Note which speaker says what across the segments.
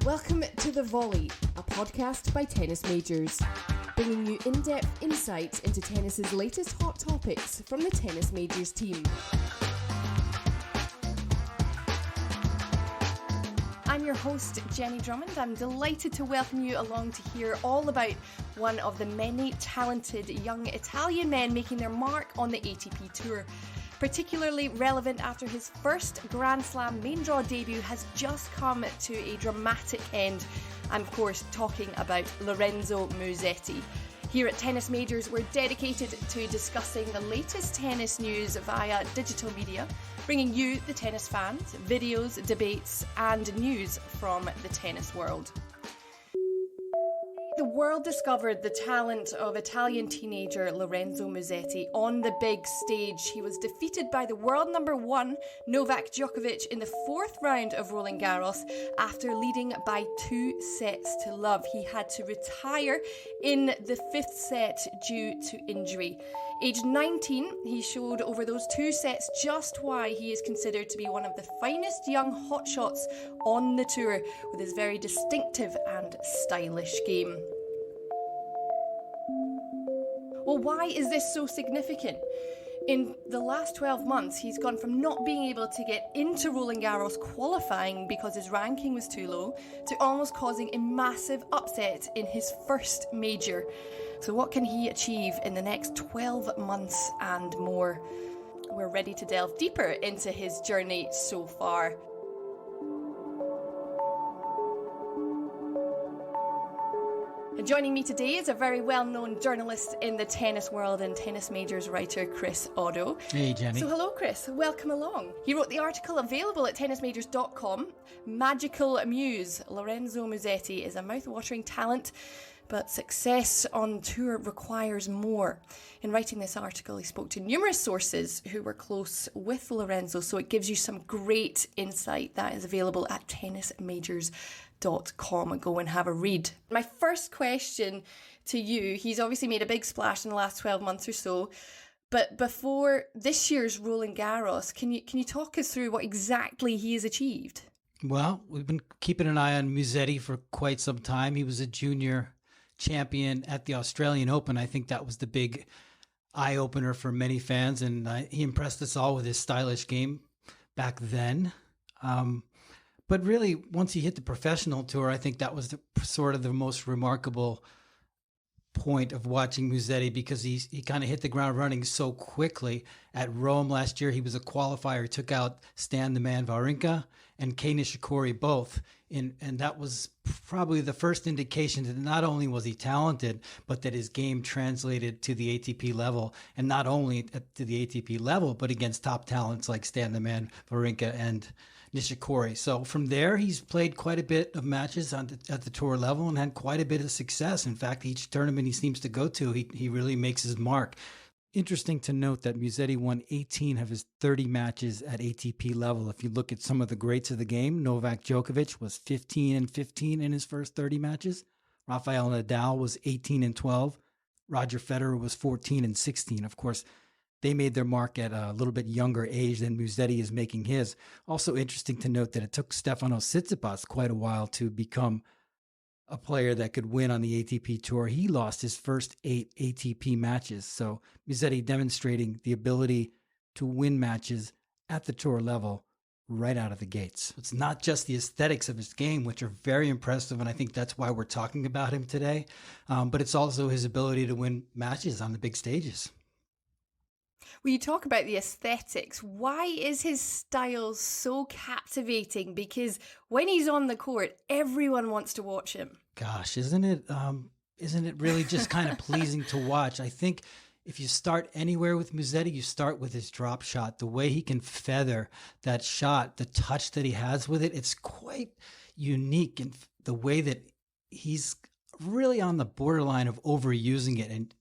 Speaker 1: Welcome to The Volley, a podcast by Tennis Majors, bringing you in-depth insight into tennis's latest hot topics from the Tennis Majors team. I'm your host, Jenny Drummond. I'm delighted to welcome you along to hear all about one of the many talented young Italian men making their mark on the ATP Tour. Particularly relevant after his first Grand Slam main draw debut has just come to a dramatic end. I'm of course talking about Lorenzo Musetti. Here at Tennis Majors, we're dedicated to discussing the latest tennis news via digital media, bringing you, the tennis fans, videos, debates and news from the tennis world. The world discovered the talent of Italian teenager Lorenzo Musetti on the big stage. He was defeated by the world number one Novak Djokovic in the fourth round of Roland-Garros after leading by 2-0. He had to retire in the fifth set due to injury. Aged 19, he showed over those 2 sets just why he is considered to be one of the finest young hotshots on the tour with his very distinctive and stylish game. Well, why is this so significant? In the last 12 months, he's gone from not being able to get into Roland-Garros qualifying because his ranking was too low to almost causing a massive upset in his first major. So what can he achieve in the next 12 months and more? We're ready to delve deeper into his journey so far. And joining me today is a very well-known journalist in the tennis world and Tennis Majors writer Chris Otto.
Speaker 2: Hey, Jenny.
Speaker 1: So hello, Chris. Welcome along. He wrote the article available at tennismajors.com. Magical Muse. Lorenzo Musetti is a mouth-watering talent, but success on tour requires more. In writing this article, he spoke to numerous sources who were close with Lorenzo, so it gives you some great insight that is available at tennismajors.com. Go and have a read. My first question to you, he's obviously made a big splash in the last 12 months or so, but before this year's Roland-Garros, can you talk us through what exactly he has achieved?
Speaker 2: Well, we've been keeping an eye on Musetti for quite some time. He was a junior champion at the Australian Open. I think that was the big eye-opener for many fans, and he impressed us all with his stylish game back then. But really, once he hit the professional tour, I think that was the most remarkable point of watching Musetti, because he kind of hit the ground running so quickly. At Rome last year, he was a qualifier, took out Stan the Man Wawrinka and Nishikori both. And that was probably the first indication that not only was he talented, but that his game translated to the ATP level, and not only to the ATP level, but against top talents like Stan the Man Wawrinka and Nishikori. So from there, he's played quite a bit of matches at the tour level and had quite a bit of success. In fact, each tournament he seems to go to, he really makes his mark. Interesting to note that Musetti won 18 of his 30 matches at ATP level. If you look at some of the greats of the game, Novak Djokovic was 15-15 in his first 30 matches. Rafael Nadal was 18-12. Roger Federer was 14-16. Of course, they made their mark at a little bit younger age than Musetti is making his. Also interesting to note that it took Stefanos Tsitsipas quite a while to become a player that could win on the ATP Tour. He lost his first 8 ATP matches. So Musetti demonstrating the ability to win matches at the tour level right out of the gates. It's not just the aesthetics of his game, which are very impressive, and I think that's why we're talking about him today, but it's also his ability to win matches on the big stages.
Speaker 1: Well, you talk about the aesthetics. Why is his style so captivating? Because when he's on the court, everyone wants to watch him.
Speaker 2: Gosh, isn't it really just kind of pleasing to watch? I think if you start anywhere with Musetti, you start with his drop shot. The way he can feather that shot, the touch that he has with it, it's quite unique. And the way that he's really on the borderline of overusing it,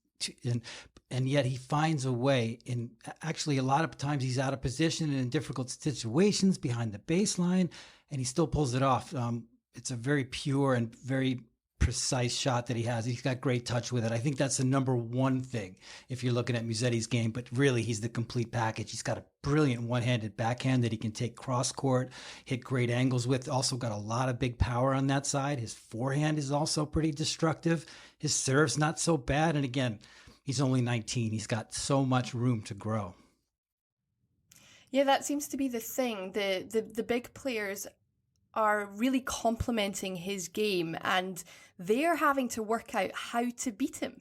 Speaker 2: and yet he finds a way. And actually, a lot of times he's out of position and in difficult situations behind the baseline, and he still pulls it off. It's a very pure and very precise shot that he has. He's got great touch with it. I think that's the number one thing if you're looking at Musetti's game, but really he's the complete package. He's got a brilliant one-handed backhand that he can take cross-court, hit great angles with. Also got a lot of big power on that side. His forehand is also pretty destructive. His serve's not so bad. And again, he's only 19. He's got so much room to grow.
Speaker 1: Yeah, that seems to be the thing. The big players are really complementing his game, and they're having to work out how to beat him.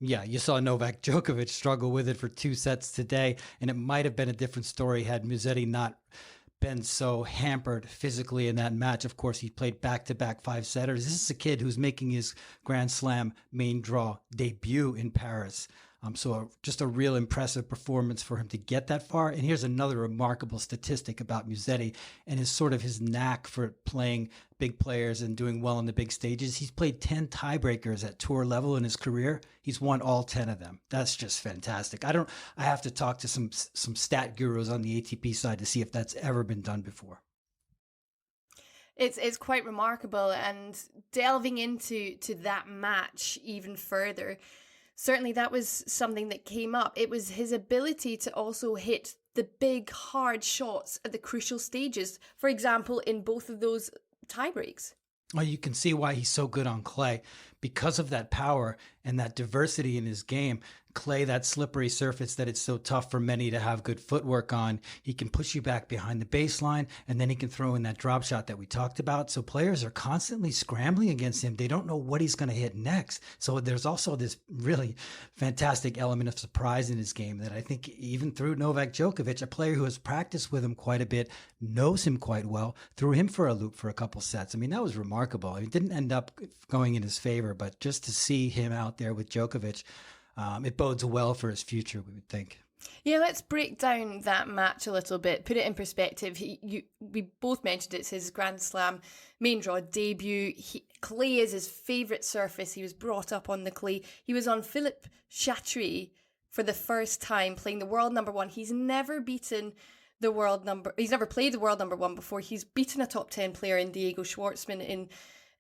Speaker 2: Yeah, you saw Novak Djokovic struggle with it for 2 sets today, and it might have been a different story had Musetti not been so hampered physically in that match. Of course, he played back-to-back 5-setters. This is a kid who's making his Grand Slam main draw debut in Paris. So just a real impressive performance for him to get that far. And here's another remarkable statistic about Musetti and his knack for playing big players and doing well on the big stages. He's played 10 tiebreakers at tour level in his career. He's won all 10 of them. That's just fantastic. I have to talk to some stat gurus on the ATP side to see if that's ever been done before.
Speaker 1: It's quite remarkable, and delving into that match even further, certainly that was something that came up. It was his ability to also hit the big, hard shots at the crucial stages. For example, in both of those tiebreaks.
Speaker 2: Well, you can see why he's so good on clay. Because of that power and that diversity in his game, clay, that slippery surface that it's so tough for many to have good footwork on, he can push you back behind the baseline, and then he can throw in that drop shot that we talked about. So players are constantly scrambling against him. They don't know what he's going to hit next. So there's also this really fantastic element of surprise in his game that I think even through Novak Djokovic, a player who has practiced with him quite a bit, knows him quite well, threw him for a loop for a couple sets. I mean, that was remarkable. It didn't end up going in his favor, but just to see him out there with Djokovic, it bodes well for his future, we would think.
Speaker 1: Yeah, let's break down that match a little bit, put it in perspective. We both mentioned it's his Grand Slam main draw debut. Clay is his favourite surface. He was brought up on the clay. He was on Philippe Chatrier for the first time, playing the world number one. He's never beaten he's never played the world number one before. He's beaten a top 10 player in Diego Schwartzman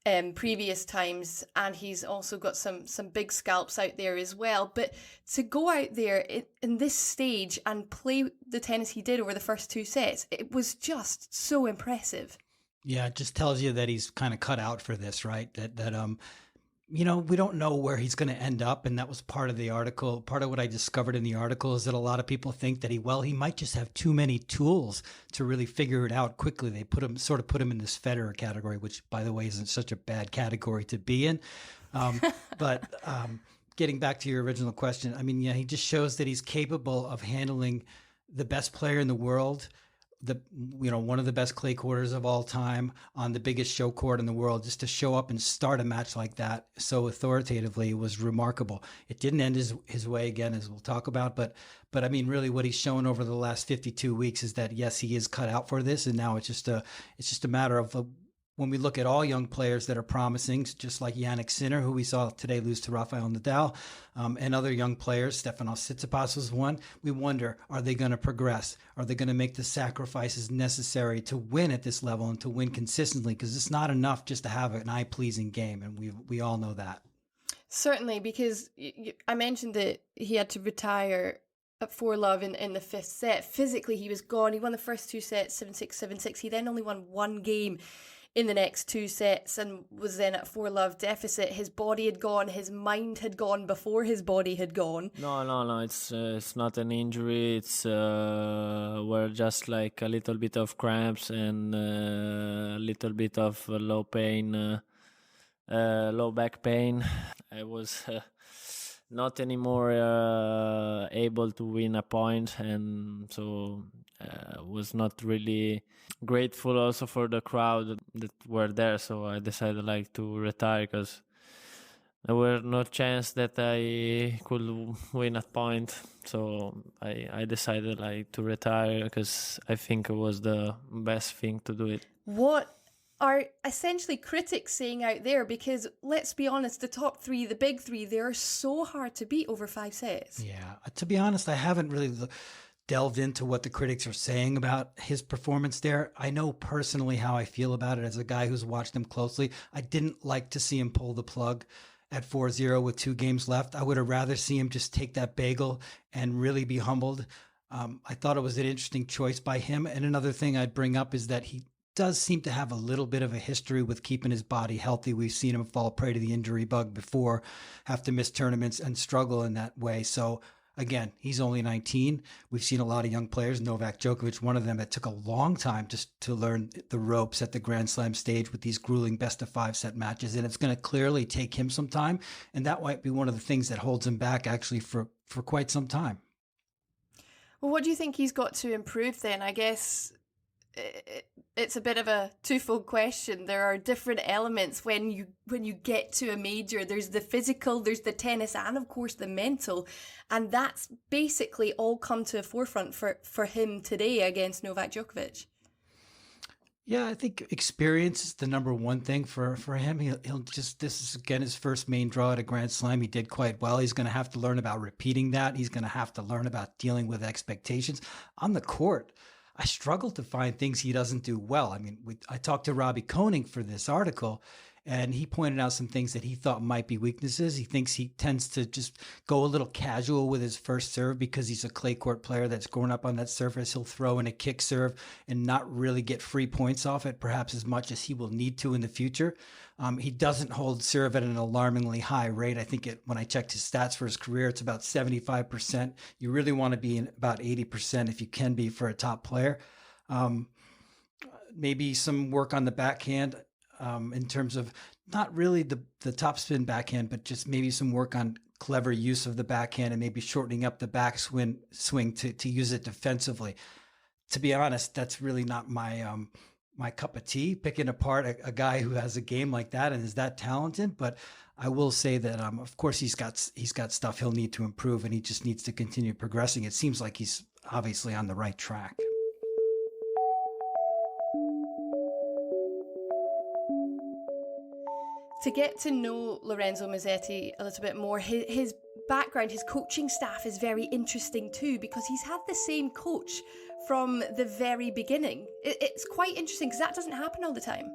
Speaker 1: in previous times, and he's also got some big scalps out there as well. But to go out there in this stage and play the tennis he did over the first 2 sets, it was just so impressive.
Speaker 2: Yeah, it just tells you that he's kind of cut out for this, right? That we don't know where he's going to end up, and that was part of the article. Part of what I discovered in the article is that a lot of people think that he might just have too many tools to really figure it out quickly. They put him in this Federer category, which, by the way, isn't such a bad category to be in. But getting back to your original question, I mean, yeah, he just shows that he's capable of handling the best player in the world, one of the best clay quarters of all time on the biggest show court in the world. Just to show up and start a match like that so authoritatively was remarkable. It didn't end his way again, as we'll talk about, but I mean, really what he's shown over the last 52 weeks is that yes, he is cut out for this, and now it's just a matter of when we look at all young players that are promising, just like Jannik Sinner, who we saw today lose to Rafael Nadal, and other young players, Stefanos Tsitsipas was one, we wonder, are they going to progress? Are they going to make the sacrifices necessary to win at this level and to win consistently? Because it's not enough just to have an eye-pleasing game, and we all know that. Certainly,
Speaker 1: because I mentioned that he had to retire at 4-love in the 5th set. Physically, he was gone. He won the first 2 sets, 7-6, 7-6. He then only won 1 game in the next 2 sets and was then at 4-love deficit. His body had gone, his mind had gone before his body had gone.
Speaker 3: No, it's not an injury. It's were just like a little bit of cramps and a little bit of low back pain. I was not anymore able to win a point, and so was not really grateful also for the crowd that were there. So I decided to retire because there were no chance that I could win a point. So I decided to retire because I think it was the best thing to do it.
Speaker 1: What are essentially critics saying out there? Because let's be honest, the top 3, the big 3, they're so hard to beat over 5 sets.
Speaker 2: Yeah, to be honest, I haven't really delved into what the critics are saying about his performance there. I know personally how I feel about it as a guy who's watched him closely. I didn't like to see him pull the plug at 4-0 with 2 games left. I would have rather see him just take that bagel and really be humbled. I thought it was an interesting choice by him. And another thing I'd bring up is that he does seem to have a little bit of a history with keeping his body healthy. We've seen him fall prey to the injury bug before, have to miss tournaments and struggle in that way. So again, he's only 19. We've seen a lot of young players, Novak Djokovic, one of them that took a long time just to learn the ropes at the Grand Slam stage with these grueling best-of-5 set matches. And it's going to clearly take him some time. And that might be one of the things that holds him back actually for quite some time.
Speaker 1: Well, what do you think he's got to improve then? I guess it's a bit of a twofold question. There are different elements when you get to a major. There's the physical, there's the tennis, and of course the mental. And that's basically all come to a forefront for him today against Novak Djokovic.
Speaker 2: Yeah, I think experience is the number one thing for him. He'll just, this is again his first main draw at a Grand Slam. He did quite well. He's going to have to learn about repeating that. He's going to have to learn about dealing with expectations on the court. I struggle to find things he doesn't do well. I mean, I talked to Robbie Koenig for this article, and he pointed out some things that he thought might be weaknesses. He thinks he tends to just go a little casual with his first serve because he's a clay court player that's grown up on that surface. He'll throw in a kick serve and not really get free points off it, perhaps as much as he will need to in the future. He doesn't hold serve at an alarmingly high rate. I think when I checked his stats for his career, it's about 75%. You really want to be in about 80% if you can be for a top player. Maybe some work on the backhand in terms of not really the topspin backhand, but just maybe some work on clever use of the backhand and maybe shortening up the backswing to use it defensively. To be honest, that's really not my cup of tea, picking apart a guy who has a game like that and is that talented. But I will say that, of course, he's got stuff he'll need to improve, and he just needs to continue progressing. It seems like he's obviously on the right track.
Speaker 1: To get to know Lorenzo Musetti a little bit more, his background, his coaching staff is very interesting too, because he's had the same coach from the very beginning. It's quite interesting because that doesn't happen all the time.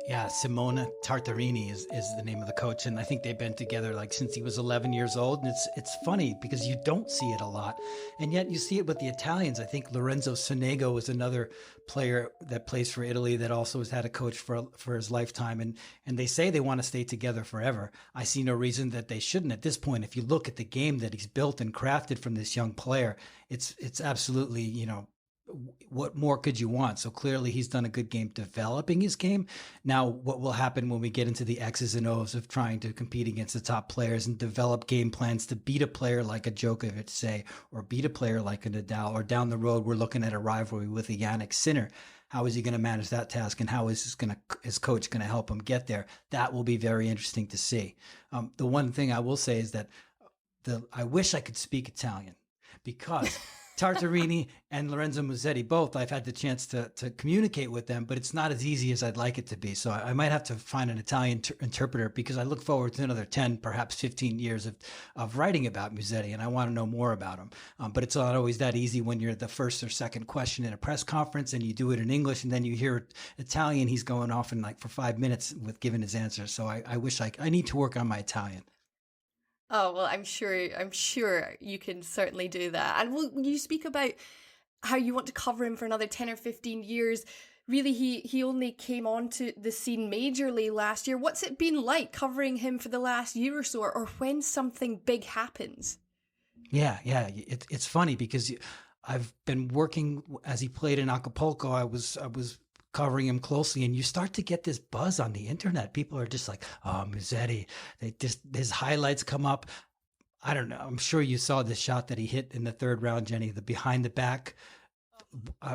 Speaker 2: Yeah, Simona Tartarini is the name of the coach, and I think they've been together like since he was 11 years old. And it's funny because you don't see it a lot, and yet you see it with the Italians. I think Lorenzo Sonego is another player that plays for Italy that also has had a coach for his lifetime, and they say they want to stay together forever. I see no reason that they shouldn't at this point. If you look at the game that he's built and crafted from this young player, it's absolutely, what more could you want? So clearly he's done a good game developing his game. Now, what will happen when we get into the X's and O's of trying to compete against the top players and develop game plans to beat a player like a Djokovic, say, or beat a player like a Nadal, or down the road, we're looking at a rivalry with a Jannik Sinner. How is he going to manage that task, and how is his coach going to help him get there? That will be very interesting to see. The one thing I will say is that I wish I could speak Italian, because Tartarini and Lorenzo Musetti, both, I've had the chance to communicate with them, but it's not as easy as I'd like it to be. So I might have to find an Italian interpreter, because I look forward to another 10, perhaps 15 years of writing about Musetti, and I want to know more about him. But it's not always that easy when you're the first or second question in a press conference and you do it in English, and then you hear Italian, he's going off in for 5 minutes with giving his answer. So I wish I need to work on my Italian.
Speaker 1: Oh, well, I'm sure you can certainly do that. And when you speak about how you want to cover him for another 10 or 15 years, really, he only came onto the scene majorly last year. What's it been like covering him for the last year or so, or when something big happens? Yeah.
Speaker 2: It's funny because I've been working as he played in Acapulco. I was covering him closely, and you start to get this buzz on the internet. People are just like, oh, Musetti, his highlights come up. I don't know. I'm sure you saw this shot that he hit in the third round, Jenny, the behind the back.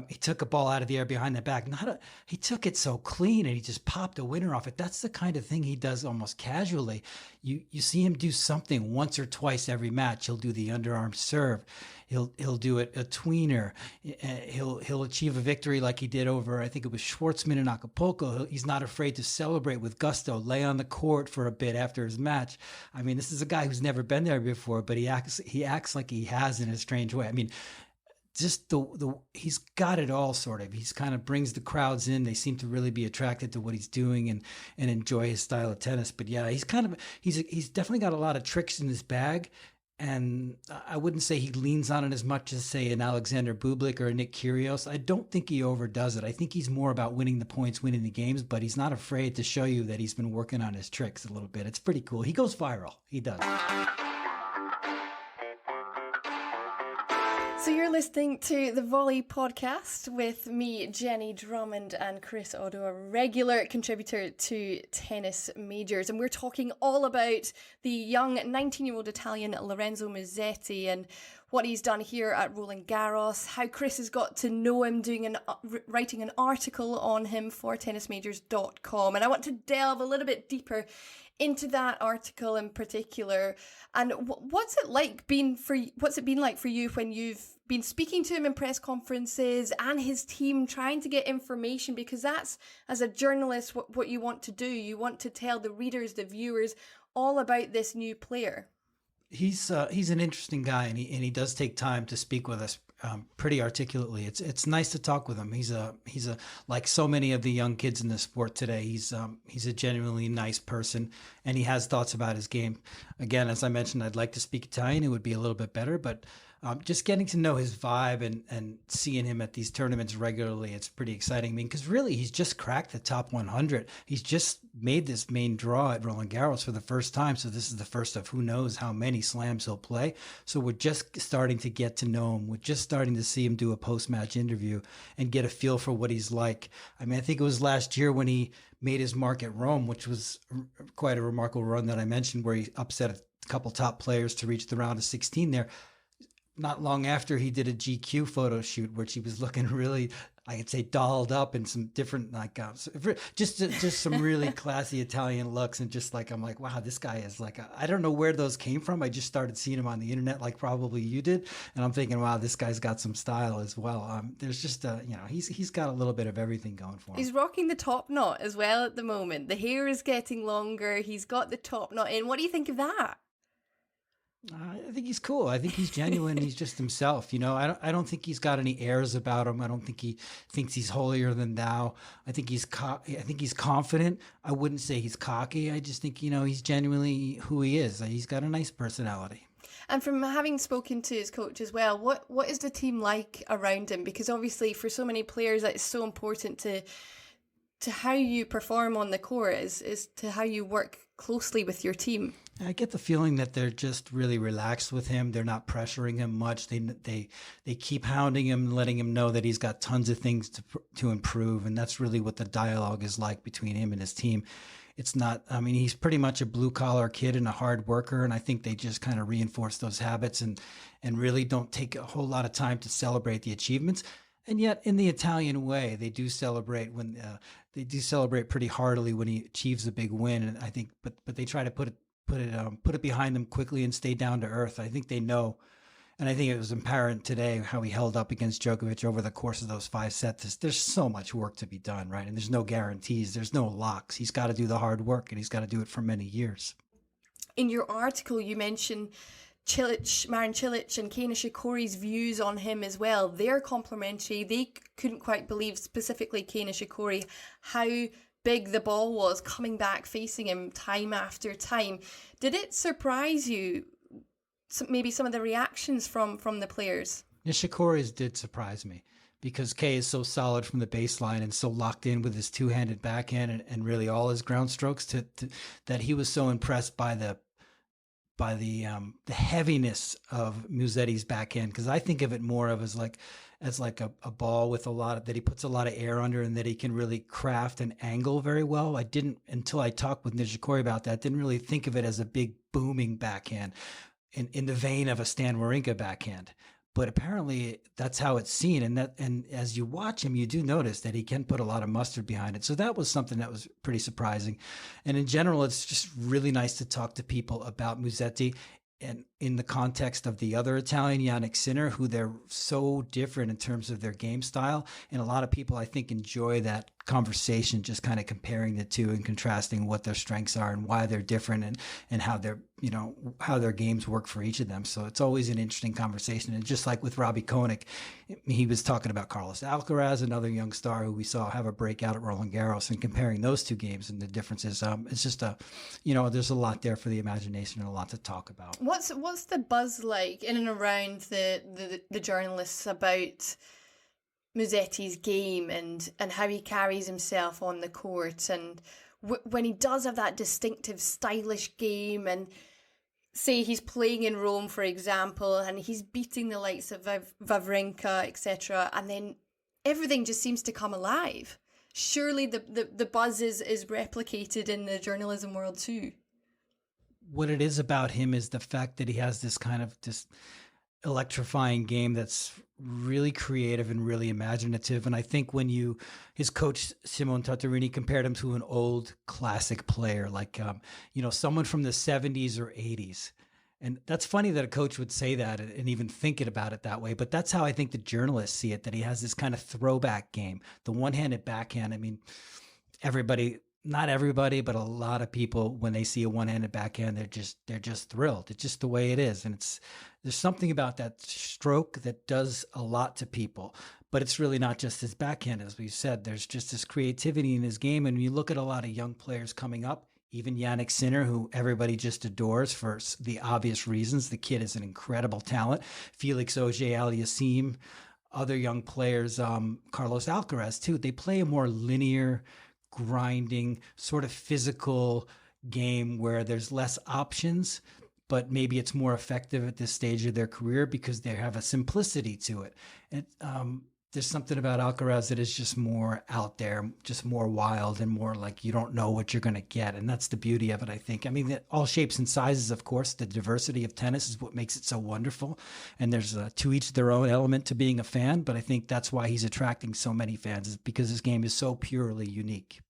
Speaker 2: He took a ball out of the air behind the back. He took it so clean, and he just popped a winner off it. That's the kind of thing he does almost casually. You see him do something once or twice every match. He'll do the underarm serve. He'll do it a tweener. He'll achieve a victory like he did over, I think it was Schwartzman in Acapulco. He's not afraid to celebrate with gusto, lay on the court for a bit after his match. I mean, this is a guy who's never been there before, but he acts like he has in a strange way. I mean, just he's got it all sort of. He's kind of brings the crowds in. They seem to really be attracted to what he's doing and enjoy his style of tennis. But yeah, he's definitely got a lot of tricks in his bag. And I wouldn't say he leans on it as much as, say, an Alexander Bublik or a Nick Kyrgios. I don't think he overdoes it. I think he's more about winning the points, winning the games, but he's not afraid to show you that he's been working on his tricks a little bit. It's pretty cool. He goes viral. He does.
Speaker 1: So you're listening to the Volley podcast with me, Jenny Drummond, and Chris Otto, a regular contributor to Tennis Majors. And we're talking all about the young 19-year-old Italian Lorenzo Musetti and what he's done here at Roland-Garros, how Chris has got to know him, writing an article on him for tennismajors.com. And I want to delve a little bit deeper into that article in particular. And what's it been like for you when you've been speaking to him in press conferences and his team, trying to get information? Because that's, as a journalist, what you want to do. You want to tell the readers, the viewers, all about this new player.
Speaker 2: He's an interesting guy, and he does take time to speak with us pretty articulately. It's nice to talk with him. He's a like so many of the young kids in the sport today. He's a genuinely nice person, and he has thoughts about his game. Again, as I mentioned, I'd like to speak Italian. It would be a little bit better, but just getting to know his vibe and seeing him at these tournaments regularly, it's pretty exciting. I mean, because really, he's just cracked the top 100. He's just made this main draw at Roland-Garros for the first time. So this is the first of who knows how many slams he'll play. So we're just starting to get to know him. We're just starting to see him do a post-match interview and get a feel for what he's like. I mean, I think it was last year when he made his mark at Rome, which was quite a remarkable run that I mentioned, where he upset a couple top players to reach the round of 16 there. Not long after, he did a GQ photo shoot, which he was looking really, I could say, dolled up in some different, just some really classy Italian looks. And just like, I'm like, wow, this guy is like, I don't know where those came from. I just started seeing him on the internet, like probably you did. And I'm thinking, wow, this guy's got some style as well. There's just, he's got a little bit of everything going for him.
Speaker 1: He's rocking the top knot as well at the moment. The hair is getting longer. He's got the top knot in. What do you think of that?
Speaker 2: I think he's cool. I think he's genuine. He's just himself. I don't think he's got any airs about him. I don't think he thinks he's holier than thou. I think he's confident. I wouldn't say he's cocky. I just think, he's genuinely who he is. He's got a nice personality.
Speaker 1: And from having spoken to his coach as well, what is the team like around him? Because obviously for so many players, that is so important to how you perform on the court is to how you work closely with your team.
Speaker 2: I get the feeling that they're just really relaxed with him. They're not pressuring him much. They keep hounding him, letting him know that he's got tons of things to improve. And that's really what the dialogue is like between him and his team. It's not, he's pretty much a blue collar kid and a hard worker. And I think they just kind of reinforce those habits and really don't take a whole lot of time to celebrate the achievements. And yet, in the Italian way, they do celebrate pretty heartily when he achieves a big win. And I think, but they try to put it behind them quickly and stay down to earth. I think they know, and I think it was apparent today how he held up against Djokovic over the course of those 5 sets. There's so much work to be done, right? And there's no guarantees. There's no locks. He's got to do the hard work, and he's got to do it for many years.
Speaker 1: In your article, you mentioned Marin Cilic and Kei Nishikori's views on him as well. They're complementary. They couldn't quite believe, specifically Kei Nishikori, how big the ball was coming back facing him time after time. Did it surprise you, maybe some of the reactions from the players?
Speaker 2: Nishikori's did surprise me because Kei is so solid from the baseline and so locked in with his two-handed backhand and really all his ground strokes that he was so impressed by the heaviness of Musetti's backhand, because I think of it more of as like a ball with that he puts a lot of air under and that he can really craft and angle very well. I didn't, until I talked with Nishikori about that, didn't really think of it as a big booming backhand in the vein of a Stan Wawrinka backhand. But apparently that's how it's seen. And as you watch him, you do notice that he can put a lot of mustard behind it. So that was something that was pretty surprising. And in general, it's just really nice to talk to people about Musetti and in the context of the other Italian, Jannik Sinner, who they're so different in terms of their game style. And a lot of people, I think, enjoy that conversation, just kind of comparing the two and contrasting what their strengths are and why they're different, and how they're, how their games work for each of them. So it's always an interesting conversation. And just like with Robbie Koenig, he was talking about Carlos Alcaraz, another young star who we saw have a breakout at Roland-Garros, and comparing those two games and the differences. It's just there's a lot there for the imagination and a lot to talk about.
Speaker 1: What's the buzz like in and around the journalists about Musetti's game and how he carries himself on the court, and when he does have that distinctive stylish game, and say he's playing in Rome, for example, and he's beating the likes of Wawrinka, etc., and then everything just seems to come alive. Surely the buzz is replicated in the journalism world too.
Speaker 2: What it is about him is the fact that he has this kind of electrifying game that's really creative and really imaginative. And I think when his coach Simone Tartarini compared him to an old classic player, like someone from the 70s or 80s. And that's funny that a coach would say that and even think about it that way. But that's how I think the journalists see it, that he has this kind of throwback game, the one-handed backhand. I mean, not everybody, but a lot of people, when they see a one-handed backhand, they're just thrilled. It's just the way it is. And there's something about that stroke that does a lot to people, but it's really not just his backhand. As we said, there's just this creativity in his game. And you look at a lot of young players coming up, even Yannick Sinner, who everybody just adores for the obvious reasons. The kid is an incredible talent. Felix Auger-Aliassime, other young players, Carlos Alcaraz too. They play a more linear, grinding, sort of physical game where there's less options, but maybe it's more effective at this stage of their career because they have a simplicity to it. And there's something about Alcaraz that is just more out there, just more wild, and more like you don't know what you're going to get. And that's the beauty of it, I think. I mean, all shapes and sizes, of course. The diversity of tennis is what makes it so wonderful. And there's to each their own element to being a fan. But I think that's why he's attracting so many fans, is because his game is so purely unique.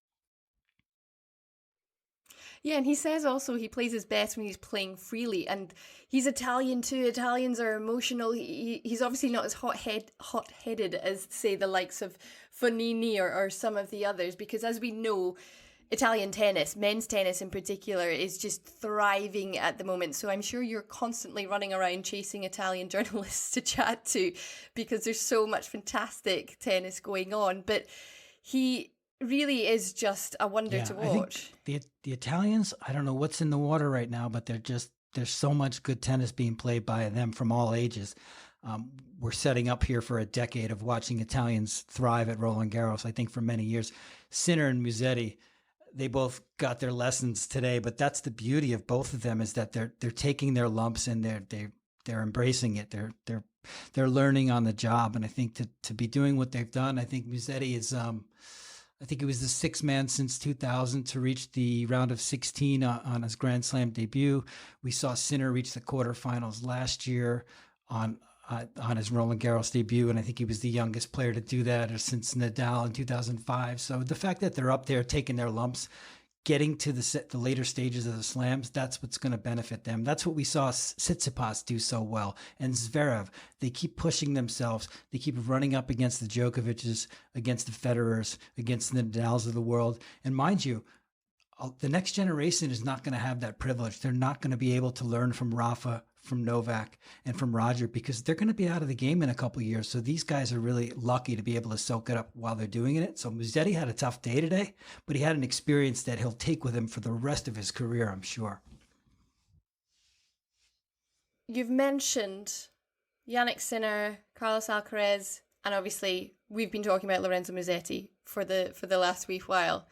Speaker 1: Yeah, and he says also he plays his best when he's playing freely, and he's Italian too. Italians are emotional. He's obviously not as hot-headed as, say, the likes of Fognini or some of the others, because as we know, Italian tennis, men's tennis in particular, is just thriving at the moment. So I'm sure you're constantly running around chasing Italian journalists to chat to, because there's so much fantastic tennis going on. But he really is just a wonder to watch.
Speaker 2: I think the Italians, I don't know what's in the water right now, but there's so much good tennis being played by them from all ages. We're setting up here for a decade of watching Italians thrive at Roland-Garros, I think, for many years. Sinner and Musetti, they both got their lessons today, but that's the beauty of both of them, is that they're taking their lumps and they're embracing it. They're learning on the job. And I think to be doing what they've done, I think Musetti is I think it was the sixth man since 2000 to reach the round of 16 on his Grand Slam debut. We saw Sinner reach the quarterfinals last year on his Roland-Garros debut, and I think he was the youngest player to do that since Nadal in 2005. So the fact that they're up there taking their lumps, getting to the later stages of the slams, that's what's going to benefit them. That's what we saw Tsitsipas do so well. And Zverev, they keep pushing themselves. They keep running up against the Djokovic's, against the Federers, against the Nadals of the world. And mind you, the next generation is not going to have that privilege. They're not going to be able to learn from Rafa, from Novak, and from Roger, because they're going to be out of the game in a couple of years. So these guys are really lucky to be able to soak it up while they're doing it. So Musetti had a tough day today, but he had an experience that he'll take with him for the rest of his career, I'm sure.
Speaker 1: You've mentioned Yannick Sinner, Carlos Alcaraz, and obviously we've been talking about Lorenzo Musetti for the last wee while.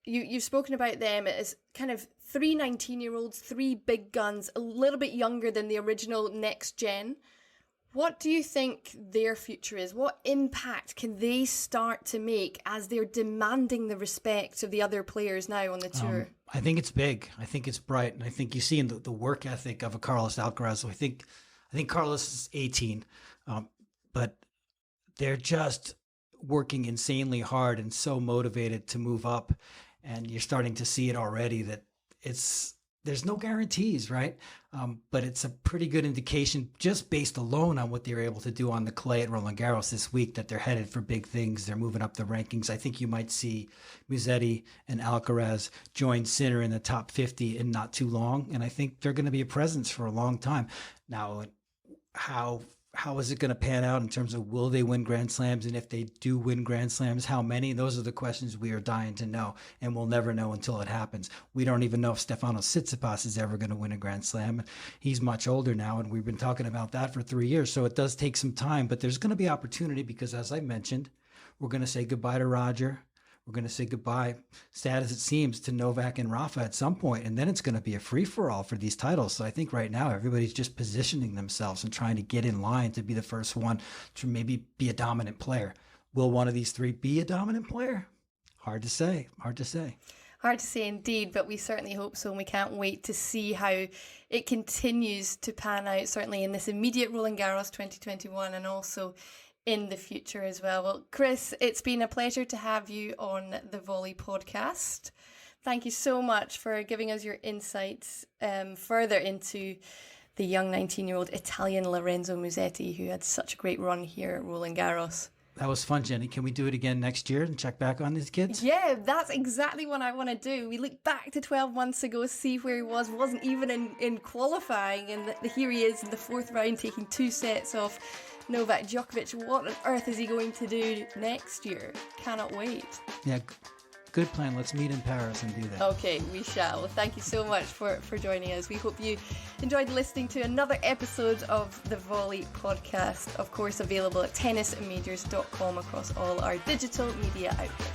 Speaker 1: You've spoken about them as kind of 3 19-year-olds, 3 big guns, a little bit younger than the original next gen. What do you think their future is? What impact can they start to make as they're demanding the respect of the other players now on the tour?
Speaker 2: I think it's big. I think it's bright. And I think you see in the work ethic of a Carlos Alcaraz. So I think Carlos is 18, but they're just working insanely hard and so motivated to move up. And you're starting to see it already, that there's no guarantees, right? But it's a pretty good indication just based alone on what they were able to do on the clay at Roland-Garros this week that they're headed for big things. They're moving up the rankings. I think you might see Musetti and Alcaraz join Sinner in the top 50 in not too long. And I think they're going to be a presence for a long time. Now, how is it going to pan out in terms of will they win Grand Slams? And if they do win Grand Slams, how many? Those are the questions we are dying to know, and we'll never know until it happens. We don't even know if Stefanos Tsitsipas is ever going to win a Grand Slam. He's much older now, and we've been talking about that for 3 years. So it does take some time, but there's going to be opportunity because, as I mentioned, we're going to say goodbye to Roger. We're going to say goodbye, sad as it seems, to Novak and Rafa at some point, and then it's going to be a free-for-all for these titles. So I think right now everybody's just positioning themselves and trying to get in line to be the first one to maybe be a dominant player. Will one of these three be a dominant player? Hard to say. Hard to say.
Speaker 1: Hard to say indeed, but we certainly hope so, and we can't wait to see how it continues to pan out, certainly in this immediate Roland-Garros 2021 and also in the future as well. Well, Chris, it's been a pleasure to have you on the Volley podcast. Thank you so much for giving us your insights further into the young 19-year-old Italian Lorenzo Musetti, who had such a great run here at Roland-Garros.
Speaker 2: That was fun, Jenny. Can we do it again next year and check back on these kids?
Speaker 1: Yeah, that's exactly what I want to do. We look back to 12 months ago, see where he wasn't even in qualifying, and here he is in the fourth round taking 2 sets off Novak Djokovic. What on earth is he going to do next year? Cannot wait.
Speaker 2: Yeah, good plan. Let's meet in Paris and do that.
Speaker 1: Okay, we shall. Well, thank you so much for joining us. We hope you enjoyed listening to another episode of the Volley podcast, of course available at tennismajors.com across all our digital media outlets.